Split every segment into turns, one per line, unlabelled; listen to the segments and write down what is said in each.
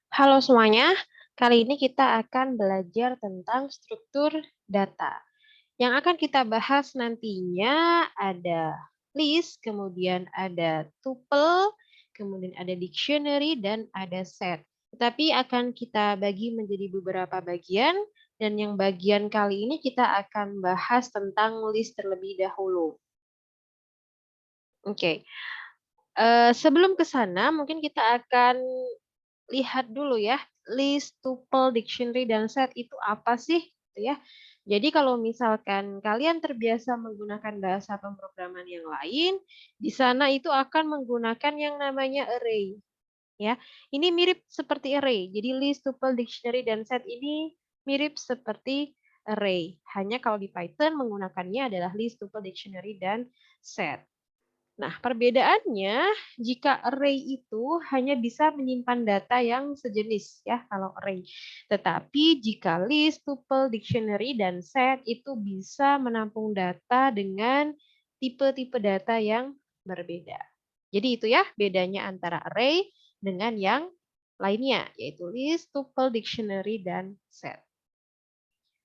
Halo semuanya, kali ini kita akan belajar tentang struktur data. Yang akan kita bahas nantinya ada list, kemudian ada tuple, kemudian ada dictionary, dan ada set. Tetapi akan kita bagi menjadi beberapa bagian, dan yang bagian kali ini kita akan bahas tentang list terlebih dahulu. Oke, sebelum ke sana mungkin kita akan lihat dulu ya, list, tuple, dictionary, dan set itu apa sih? Gitu ya. Jadi kalau misalkan kalian terbiasa menggunakan bahasa pemrograman yang lain, di sana itu akan menggunakan yang namanya array. Ya, ini mirip seperti array. Jadi list, tuple, dictionary, dan set ini mirip seperti array. Hanya kalau di Python menggunakannya adalah list, tuple, dictionary, dan set. Nah, perbedaannya jika array itu hanya bisa menyimpan data yang sejenis ya kalau array. Tetapi jika list, tuple, dictionary, dan set itu bisa menampung data dengan tipe-tipe data yang berbeda. Jadi itu ya bedanya antara array dengan yang lainnya, yaitu list, tuple, dictionary, dan set.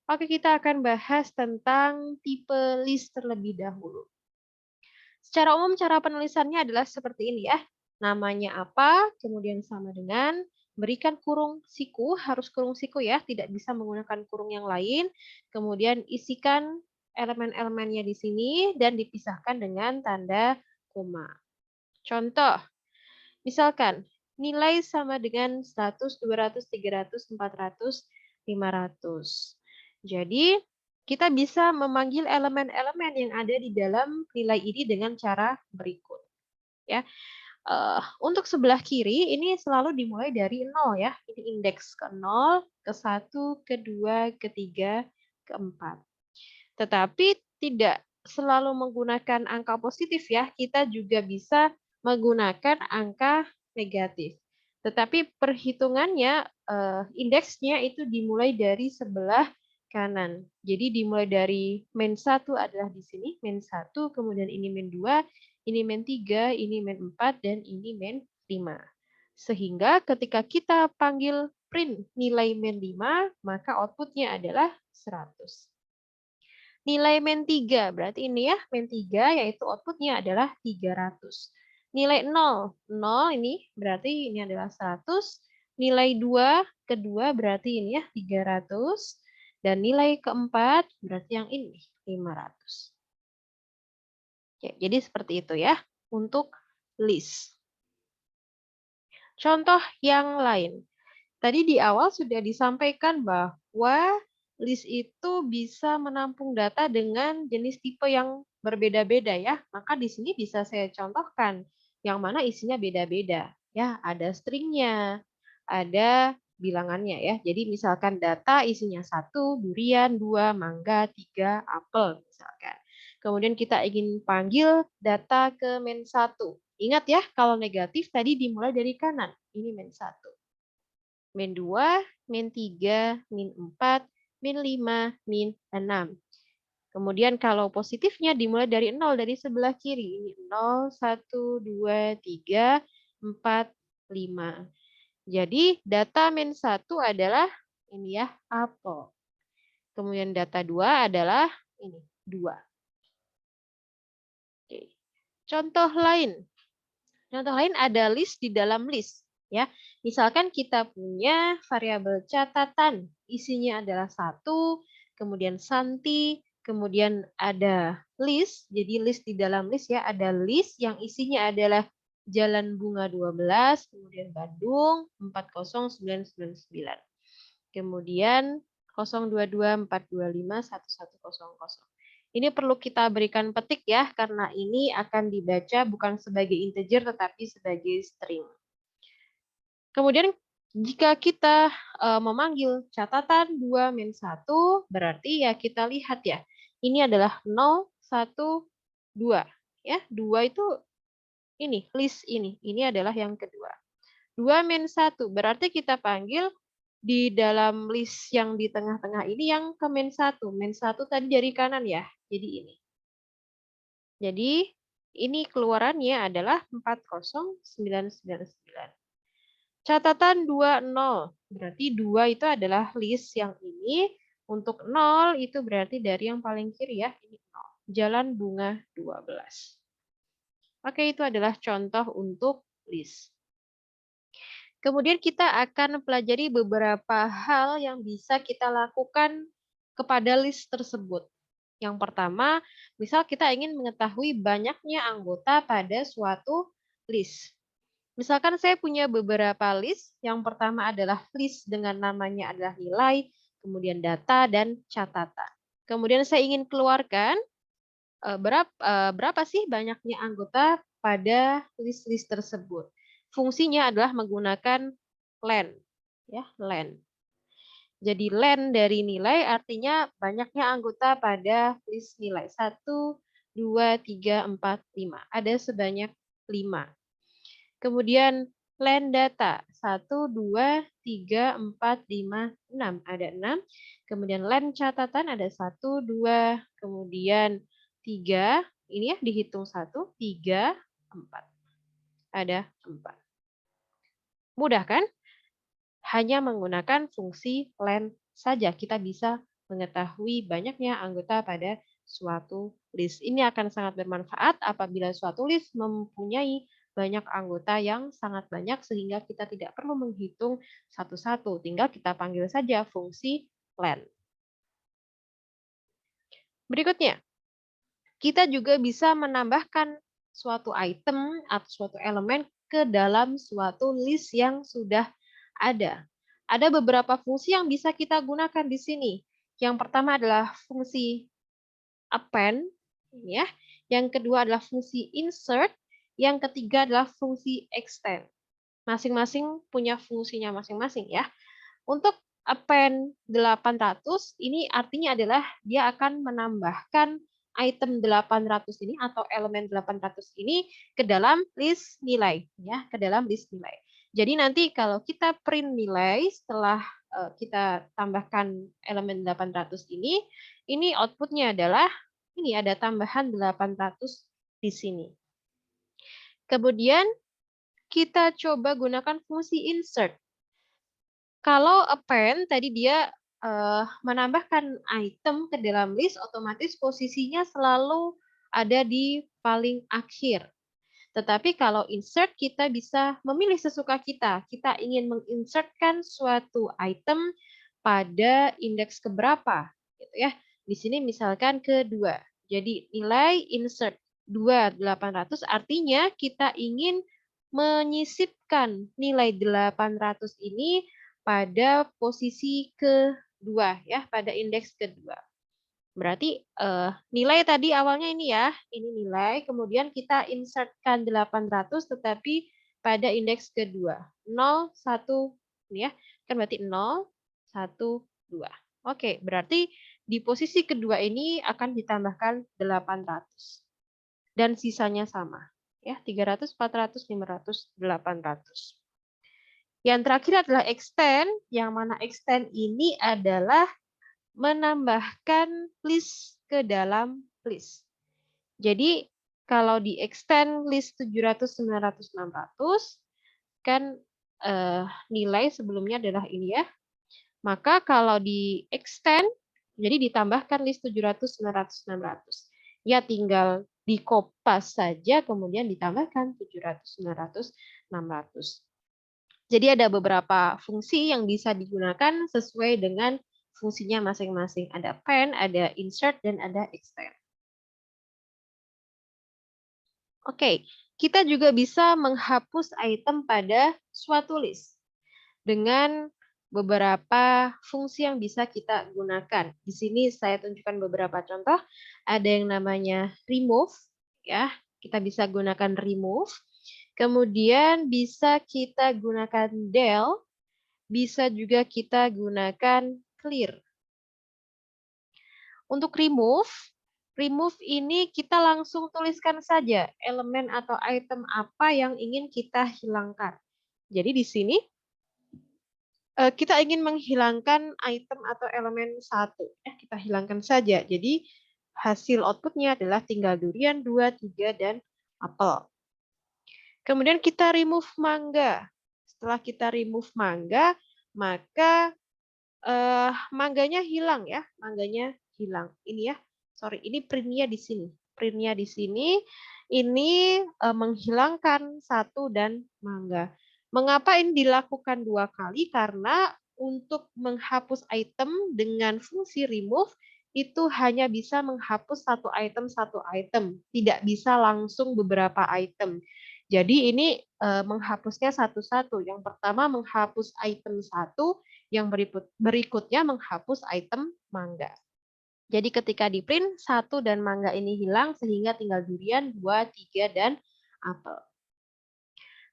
Oke, kita akan bahas tentang tipe list terlebih dahulu. Secara umum cara penulisannya adalah seperti ini ya. Namanya apa, kemudian sama dengan berikan kurung siku, harus kurung siku ya, tidak bisa menggunakan kurung yang lain. Kemudian isikan elemen-elemennya di sini dan dipisahkan dengan tanda koma. Contoh, misalkan nilai sama dengan 100, 200, 300, 400, 500. Jadi, kita bisa memanggil elemen-elemen yang ada di dalam nilai ini dengan cara berikut. Ya, untuk sebelah kiri ini selalu dimulai dari 0 ya. Ini indeks ke 0, ke 1, ke 2, ke 3, ke 4. Tetapi tidak selalu menggunakan angka positif ya, kita juga bisa menggunakan angka negatif. Tetapi perhitungannya, indeksnya itu dimulai dari sebelah kanan. Jadi dimulai dari min 1 adalah di sini, min 1, kemudian ini min 2, ini min 3, ini min 4, dan ini min 5. Sehingga ketika kita panggil print nilai min 5, maka outputnya adalah 100. Nilai min 3, berarti ini ya, min 3 yaitu outputnya adalah 300. Nilai 0, 0 ini berarti ini adalah 100. Nilai 2, kedua berarti ini ya 300. Dan nilai keempat berarti yang ini 500. Oke, jadi seperti itu ya untuk list. Contoh yang lain. Tadi di awal sudah disampaikan bahwa list itu bisa menampung data dengan jenis tipe yang berbeda-beda ya. Maka di sini bisa saya contohkan yang mana isinya beda-beda. Ya, ada stringnya, ada bilangannya ya. Jadi misalkan data isinya 1, durian, 2, mangga, 3, apel misalkan. Kemudian kita ingin panggil data ke min 1. Ingat ya, kalau negatif tadi dimulai dari kanan. Ini min 1. Min 2, min 3, min 4, min 5, min 6. Kemudian kalau positifnya dimulai dari 0 dari sebelah kiri. Ini 0, 1, 2, 3, 4, 5. Jadi data min 1 adalah ini ya, apel. Kemudian data 2 adalah ini, 2. Oke. Contoh lain. Contoh lain ada list di dalam list. Ya, misalkan kita punya variabel catatan, isinya adalah 1, kemudian santi, kemudian ada list, jadi list di dalam list ya, ada list yang isinya adalah Jalan Bunga 12, kemudian Bandung 40999. Kemudian 02242511100. Ini perlu kita berikan petik ya, karena ini akan dibaca bukan sebagai integer tetapi sebagai string. Kemudian jika kita memanggil catatan 2 min 1, berarti ya kita lihat ya, ini adalah 0, 1, 2. Ya, 2 itu ini, list ini adalah yang kedua. 2 min 1, berarti kita panggil di dalam list yang di tengah-tengah ini yang ke min 1. Min 1 tadi dari kanan ya, jadi ini. Jadi ini keluarannya adalah 40999. Catatan 2, 0. Berarti 2 itu adalah list yang ini. Untuk 0 itu berarti dari yang paling kiri ya. Ini 0. Jalan Bunga 12. Oke, itu adalah contoh untuk list. Kemudian kita akan pelajari beberapa hal yang bisa kita lakukan kepada list tersebut. Yang pertama, misal kita ingin mengetahui banyaknya anggota pada suatu list. Misalkan saya punya beberapa list. Yang pertama adalah list dengan namanya adalah nilai, kemudian data, dan catatan. Kemudian saya ingin keluarkan berapa sih banyaknya anggota pada list-list tersebut. Fungsinya adalah menggunakan len, ya, len. Jadi len dari nilai artinya banyaknya anggota pada list nilai 1, 2, 3, 4, 5. Ada sebanyak 5. Kemudian len data 1, 2, 3, 4, 5, 6. Ada 6. Kemudian len catatan ada 1, 2, kemudian 3. Ini ya dihitung 1, 3, 4. Ada 4. Mudah kan? Hanya menggunakan fungsi len saja kita bisa mengetahui banyaknya anggota pada suatu list. Ini akan sangat bermanfaat apabila suatu list mempunyai banyak anggota yang sangat banyak sehingga kita tidak perlu menghitung satu-satu. Tinggal kita panggil saja fungsi len. Berikutnya, kita juga bisa menambahkan suatu item atau suatu elemen ke dalam suatu list yang sudah ada. Ada beberapa fungsi yang bisa kita gunakan di sini. Yang pertama adalah fungsi append, ya. Yang kedua adalah fungsi insert, yang ketiga adalah fungsi extend. Masing-masing punya fungsinya masing-masing ya. Untuk append 800 ini artinya adalah dia akan menambahkan item 800 ini atau elemen 800 ini ke dalam list nilai ya, ke dalam list nilai. Jadi nanti kalau kita print nilai setelah kita tambahkan elemen 800 ini outputnya adalah ini ada tambahan 800 di sini. Kemudian kita coba gunakan fungsi insert. Kalau append tadi dia menambahkan item ke dalam list, otomatis posisinya selalu ada di paling akhir. Tetapi kalau insert kita bisa memilih sesuka kita. Kita ingin menginsertkan suatu item pada indeks keberapa, gitu ya. Di sini misalkan kedua. Jadi nilai insert 2.800 artinya kita ingin menyisipkan nilai 800 ini pada posisi kedua ya, pada indeks kedua. Berarti nilai tadi awalnya ini ya, ini nilai, kemudian kita insertkan 800 tetapi pada indeks kedua. 0, 1, ini ya, kan berarti 0, 1, 2. Oke, berarti di posisi kedua ini akan ditambahkan 800. Dan sisanya sama. Ya, 300, 400, 500, 800. Yang terakhir adalah extend, yang mana extend ini adalah menambahkan list ke dalam list. Jadi kalau di extend list 700, 900, 600 kan nilai sebelumnya adalah ini ya. Maka kalau di extend jadi ditambahkan list 700, 900, 600. Ya tinggal dikopas saja kemudian ditambahkan 700, 900, 600. Jadi ada beberapa fungsi yang bisa digunakan sesuai dengan fungsinya masing-masing. Ada append, ada insert, dan ada extend. Oke, kita juga bisa menghapus item pada suatu list dengan beberapa fungsi yang bisa kita gunakan. Di sini saya tunjukkan beberapa contoh. Ada yang namanya remove, ya. Kita bisa gunakan remove. Kemudian bisa kita gunakan del, bisa juga kita gunakan clear. Untuk remove ini kita langsung tuliskan saja elemen atau item apa yang ingin kita hilangkan. Jadi di sini kita ingin menghilangkan item atau elemen satu. Ya, kita hilangkan saja. Jadi hasil outputnya adalah tinggal durian, 2, 3, dan apel. Kemudian kita remove mangga. setelah kita remove mangga, maka mangganya hilang ya, mangganya hilang. Ini ya, sorry, ini printnya di sini. Printnya di sini, ini menghilangkan satu dan mangga. Mengapa ini dilakukan 2 kali? Karena untuk menghapus item dengan fungsi remove, itu hanya bisa menghapus satu item, tidak bisa langsung beberapa item. Jadi ini menghapusnya satu-satu. Yang pertama menghapus item 1, yang berikutnya menghapus item mangga. Jadi ketika di print, 1 dan mangga ini hilang sehingga tinggal durian, 2, 3, dan apel.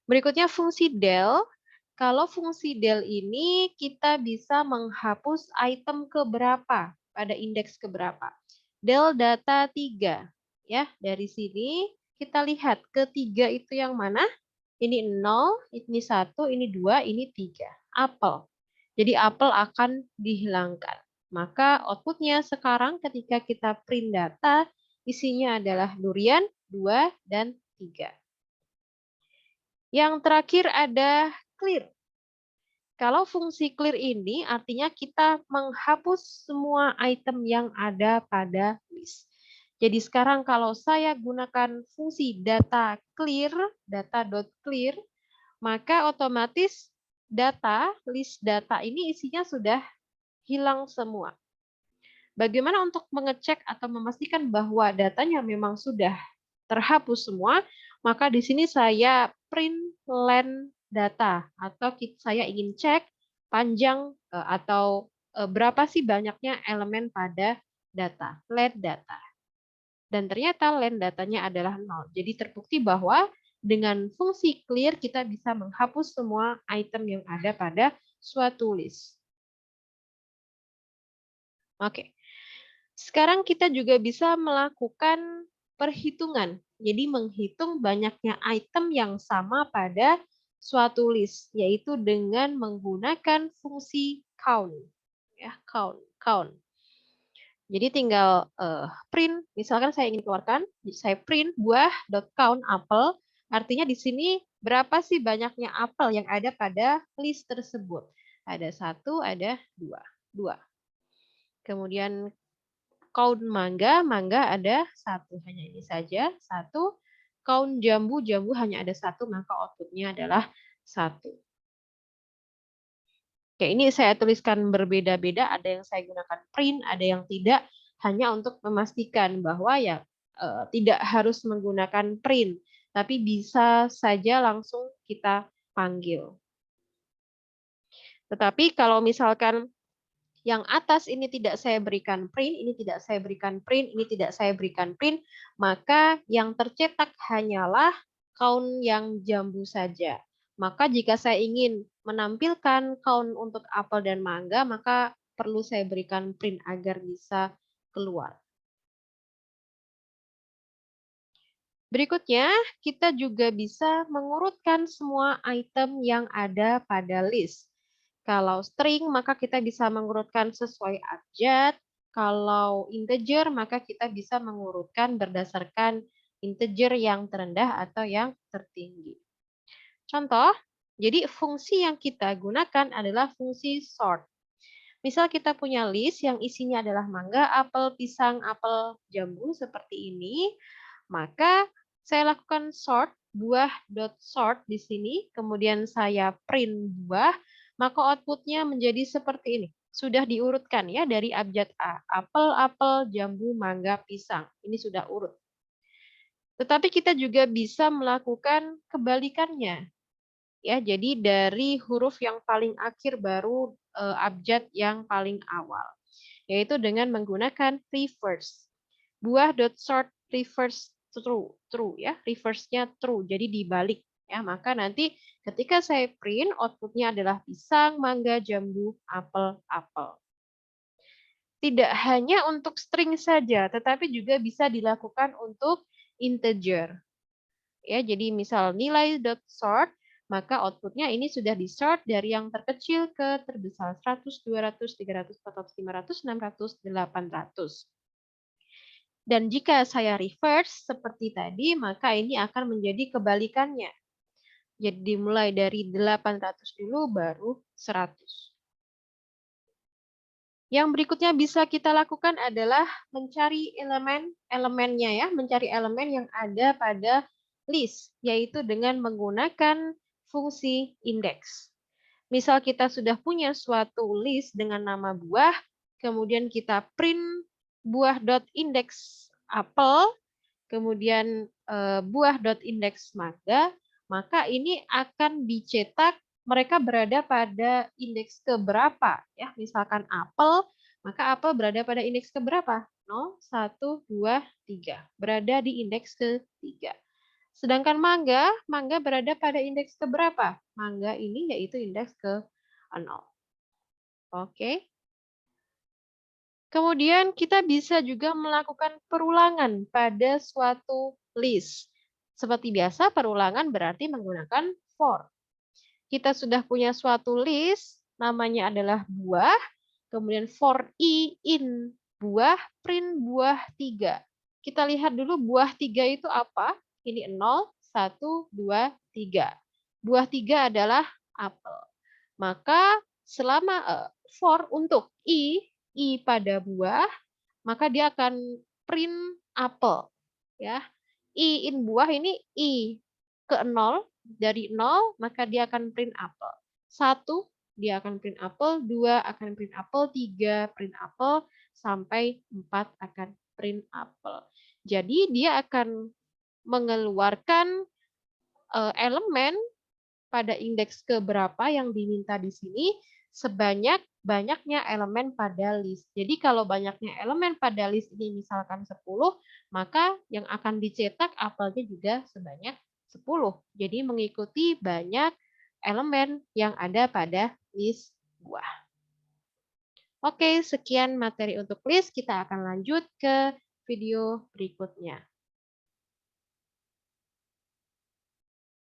Berikutnya fungsi del. Kalau fungsi del ini kita bisa menghapus item keberapa pada indeks keberapa. Del data 3. Ya, dari sini kita lihat ketiga itu yang mana? Ini 0, ini 1, ini 2, ini 3. Apel. Jadi apel akan dihilangkan. Maka outputnya sekarang ketika kita print data, isinya adalah durian 2 dan 3. Yang terakhir ada clear. Kalau fungsi clear ini artinya kita menghapus semua item yang ada pada list. Jadi sekarang kalau saya gunakan fungsi data clear, data.clear, maka otomatis list data ini isinya sudah hilang semua. Bagaimana untuk mengecek atau memastikan bahwa datanya memang sudah terhapus semua? Maka di sini saya print len data atau saya ingin cek panjang atau berapa sih banyaknya elemen pada data, len data. Dan ternyata len datanya adalah 0. Jadi terbukti bahwa dengan fungsi clear kita bisa menghapus semua item yang ada pada suatu list. Oke. Sekarang kita juga bisa melakukan perhitungan. Jadi menghitung banyaknya item yang sama pada suatu list, yaitu dengan menggunakan fungsi count. Ya, count. Jadi tinggal print, misalkan saya ingin keluarkan, saya print buah.count apel, artinya di sini berapa sih banyaknya apel yang ada pada list tersebut. Ada 1, ada 2. Kemudian count mangga ada 1, hanya ini saja, 1. Count jambu hanya ada 1, maka outputnya adalah 1. Oke, ini saya tuliskan berbeda-beda, ada yang saya gunakan print, ada yang tidak, hanya untuk memastikan bahwa ya tidak harus menggunakan print, tapi bisa saja langsung kita panggil. Tetapi kalau misalkan yang atas ini tidak saya berikan print, ini tidak saya berikan print, ini tidak saya berikan print, maka yang tercetak hanyalah count yang jambu saja. Maka jika saya ingin menampilkan count untuk apel dan mangga, maka perlu saya berikan print agar bisa keluar. Berikutnya, kita juga bisa mengurutkan semua item yang ada pada list. Kalau string, maka kita bisa mengurutkan sesuai abjad. Kalau integer, maka kita bisa mengurutkan berdasarkan integer yang terendah atau yang tertinggi. Contoh, jadi fungsi yang kita gunakan adalah fungsi sort. Misal kita punya list yang isinya adalah mangga, apel, pisang, apel, jambu seperti ini, maka saya lakukan sort, buah.sort di sini, kemudian saya print buah, maka outputnya menjadi seperti ini. Sudah diurutkan ya dari abjad A, apel, jambu, mangga, pisang. Ini sudah urut. Tetapi kita juga bisa melakukan kebalikannya. Ya, jadi dari huruf yang paling akhir baru abjad yang paling awal, yaitu dengan menggunakan reverse. Buah.sort reverse true ya, reverse-nya true, jadi dibalik ya. Maka nanti ketika saya print outputnya adalah pisang, mangga, jambu, apel. Tidak hanya untuk string saja, tetapi juga bisa dilakukan untuk integer. Ya, jadi misal nilai.sort, maka outputnya ini sudah di-sort dari yang terkecil ke terbesar, 100, 200, 300, 400, 500, 600, 800. Dan jika saya reverse seperti tadi, maka ini akan menjadi kebalikannya. Jadi dimulai dari 800 dulu baru 100. Yang berikutnya bisa kita lakukan adalah mencari elemennya ya, mencari elemen yang ada pada list, yaitu dengan menggunakan fungsi indeks. Misal kita sudah punya suatu list dengan nama buah, kemudian kita print buah.index apel, kemudian buah.index mangga, maka ini akan dicetak mereka berada pada indeks keberapa ya. Misalkan apel, maka apel berada pada indeks keberapa? 0, 1, 2, 3. Berada di indeks ketiga. Sedangkan mangga, mangga berada pada indeks keberapa? Mangga ini yaitu indeks ke 0. Oke. Kemudian kita bisa juga melakukan perulangan pada suatu list. Seperti biasa, perulangan berarti menggunakan for. Kita sudah punya suatu list, namanya adalah buah, kemudian for i in buah, print buah 3. Kita lihat dulu buah 3 itu apa? Ini 0, 1, 2, 3. Buah 3 adalah apel. Maka selama for untuk i pada buah, maka dia akan print apel. Ya. I in buah ini i ke 0, dari 0 maka dia akan print apel. 1 dia akan print apel, 2 akan print apel, 3 print apel, sampai 4 akan print apel. Jadi dia akan mengeluarkan elemen pada indeks keberapa yang diminta di sini sebanyak-banyaknya elemen pada list. Jadi kalau banyaknya elemen pada list ini misalkan 10, maka yang akan dicetak apelnya juga sebanyak 10. Jadi mengikuti banyak elemen yang ada pada list buah. Oke, sekian materi untuk list. Kita akan lanjut ke video berikutnya.